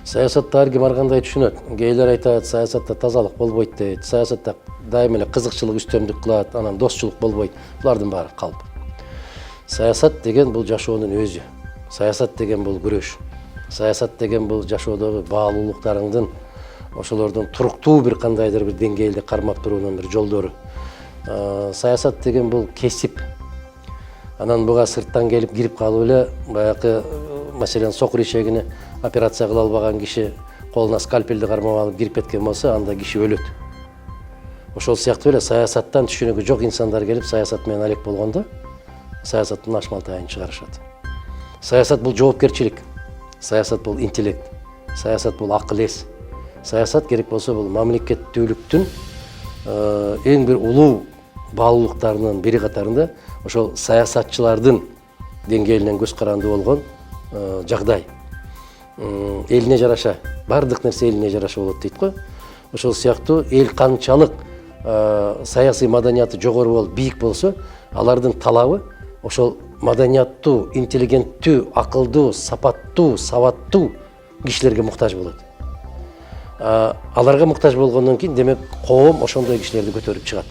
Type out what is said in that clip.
Саясатта ар ким ар кандай түшүнөт. Кээдер айтат, саясатта тазалык болбойт дейт. Саясатта дайым эле кызыкчылык үстөмдүк кылат, анан достчулук болбойт. Булардын баары калп. Саясат деген бул жашоонун өзү. Саясат деген бул күрөш. Саясат деген бул жашоодогу баалуулуктарыңдын, ошолордун туруктуу бир кандайдыр бир деңгээлде кармап туруунун бир жолдору. Саясат деген бул кесип. Анан буга сырттан келип кирип калып эле баягы маселен сокур ишегине операция кыла албаган киши колуна скальпелди кармап алып кирип кеткен болсо, анда киши өлөт. Ошол сыяктуу эле саясаттан түшүнүгү жок инсандар келип саясат менен алек болгондо саясаттын ашмалтайын чыгарышат. Саясат бул жоопкерчилик. Саясат бул интеллект. Саясат бул акыл эс. Саясат керек болсо бул мамлекеттүүлүктүн эң бир улуу баалуулуктарынын бири катарында ошол саясатчылардын деңгээлинен көз каранды болгон жагдай. Элине жараша, бардык нерсе элине жараша болот дейт го. Ошол сыяктуу эл канчалык саясий маданияты жогору болуп, бийик болсо, алардын талабы ошол маданияттуу, интеллигенттүү, акылдуу, сапаттуу, сабаттуу кишилерге муктаж болот. Аларга муктаж болгондон кийин, демек, коом ошондой кишилерди көтөрүп чыгат.